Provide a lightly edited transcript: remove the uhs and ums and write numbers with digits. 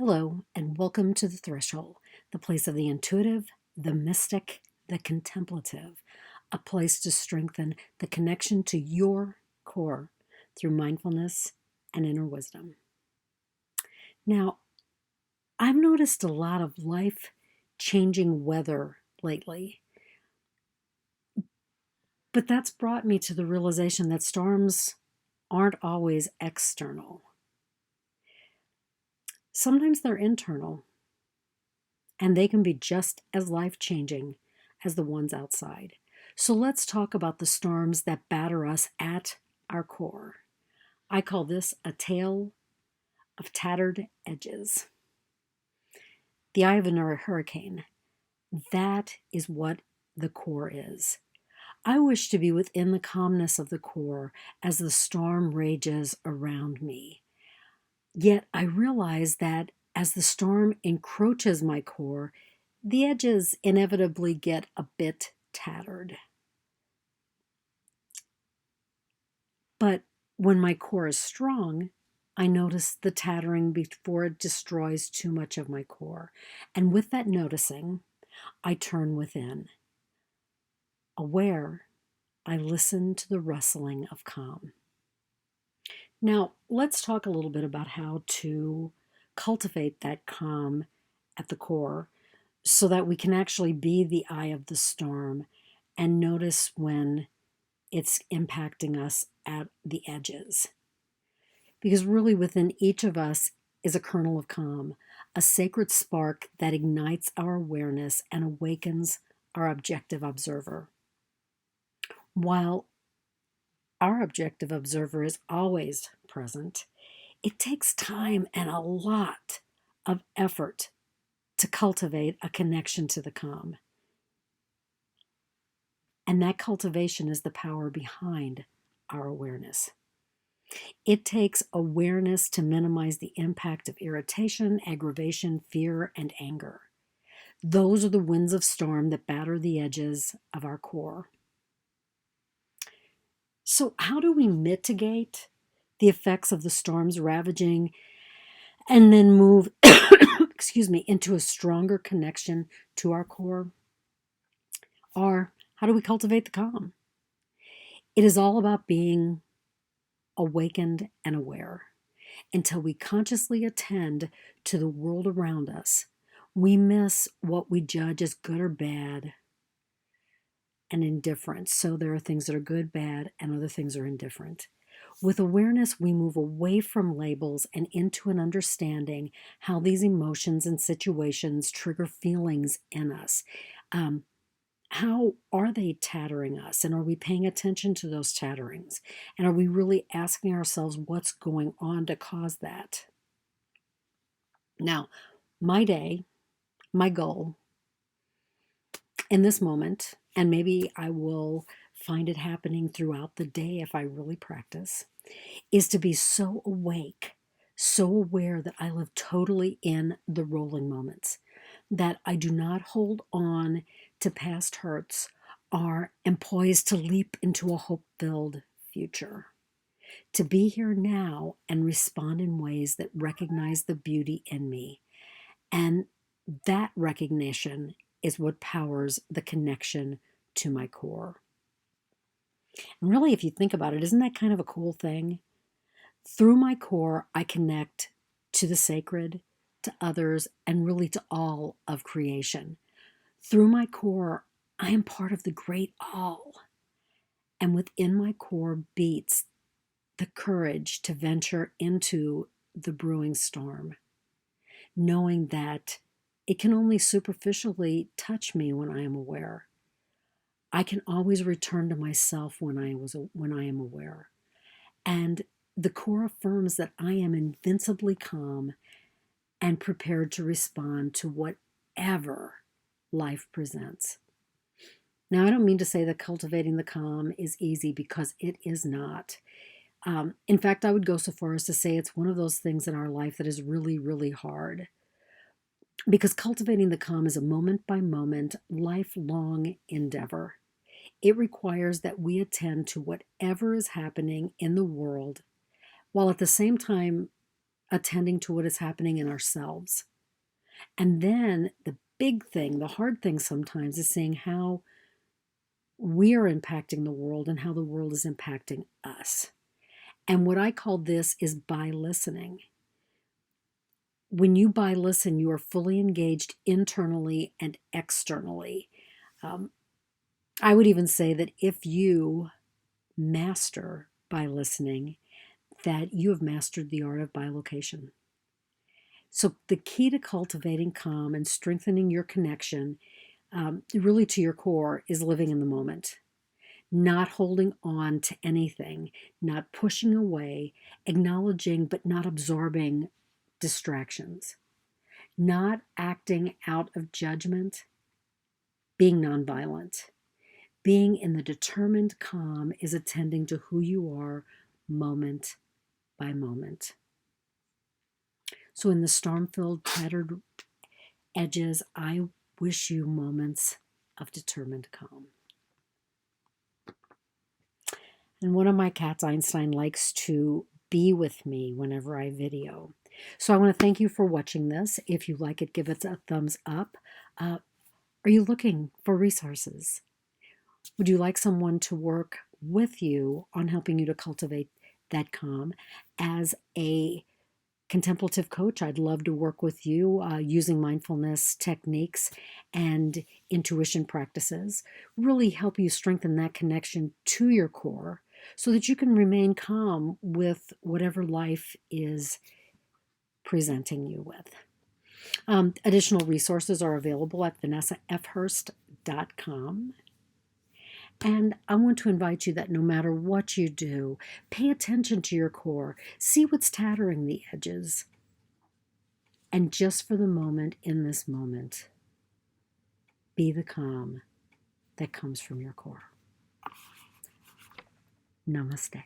Hello, and welcome to the Threshold, the place of the intuitive, the mystic, the contemplative, a place to strengthen the connection to your core through mindfulness and inner wisdom. Now, I've noticed a lot of life changing weather lately, but that's brought me to the realization that storms aren't always external. Sometimes they're internal, and they can be just as life changing as the ones outside. So let's talk about the storms that batter us at our core. I call this a tale of tattered edges. The eye of a hurricane. That is what the core is. I wish to be within the calmness of the core as the storm rages around me. Yet I realize that as the storm encroaches my core, the edges inevitably get a bit tattered. But when my core is strong, I notice the tattering before it destroys too much of my core. And with that noticing, I turn within. Aware, I listen to the rustling of calm. Now, let's talk a little bit about how to cultivate that calm at the core so that we can actually be the eye of the storm and notice when it's impacting us at the edges. Because really within each of us is a kernel of calm, a sacred spark that ignites our awareness and awakens our objective observer. While our objective observer is always present, it takes time and a lot of effort to cultivate a connection to the calm. And that cultivation is the power behind our awareness. It takes awareness to minimize the impact of irritation, aggravation, fear, and anger. Those are the winds of storm that batter the edges of our core. So, how do we mitigate the effects of the storms ravaging and then move, into a stronger connection to our core? Or how do we cultivate the calm? It is all about being awakened and aware. Until we consciously attend to the world around us, we miss what we judge as good or bad and indifferent. So there are things that are good, bad, and other things are indifferent. With awareness, we move away from labels and into an understanding how these emotions and situations trigger feelings in us. How are they tattering us? And are we paying attention to those tatterings? And are we really asking ourselves what's going on to cause that? Now, my day, my goal in this moment, and maybe I will find it happening throughout the day if I really practice, is to be so awake, so aware that I live totally in the rolling moments, that I do not hold on to past hurts or am poised to leap into a hope-filled future. To be here now and respond in ways that recognize the beauty in me. And that recognition is what powers the connection to my core. And really, if you think about it, isn't that kind of a cool thing? Through my core, I connect to the sacred, to others, and really to all of creation. Through my core, I am part of the great all. And within my core beats the courage to venture into the brewing storm, knowing that it can only superficially touch me when I am aware. I can always return to myself when I am aware. And the core affirms that I am invincibly calm and prepared to respond to whatever life presents. Now, I don't mean to say that cultivating the calm is easy, because it is not. In fact, I would go so far as to say it's one of those things in our life that is really, really hard. Because cultivating the calm is a moment by moment, lifelong endeavor. It requires that we attend to whatever is happening in the world, while at the same time attending to what is happening in ourselves. And then the big thing, the hard thing sometimes, is seeing how we are impacting the world and how the world is impacting us. And what I call this is by listening. When you by listen, you are fully engaged internally and externally. I would even say that if you master by listening, that you have mastered the art of bilocation. So the key to cultivating calm and strengthening your connection, really to your core, is living in the moment. Not holding on to anything, not pushing away, acknowledging but not absorbing distractions, not acting out of judgment, being nonviolent. Being in the determined calm is attending to who you are moment by moment. So in the storm-filled, tattered edges, I wish you moments of determined calm. And one of my cats, Einstein, likes to be with me whenever I video. So I want to thank you for watching this. If you like it, give it a thumbs up. Are you looking for resources? Would you like someone to work with you on helping you to cultivate that calm? As a contemplative coach, I'd love to work with you using mindfulness techniques and intuition practices, really help you strengthen that connection to your core so that you can remain calm with whatever life is presenting you with. Additional resources are available at vanessafhurst.com. And I want to invite you that no matter what you do, pay attention to your core. See what's tattering the edges. And just for the moment, in this moment, be the calm that comes from your core. Namaste.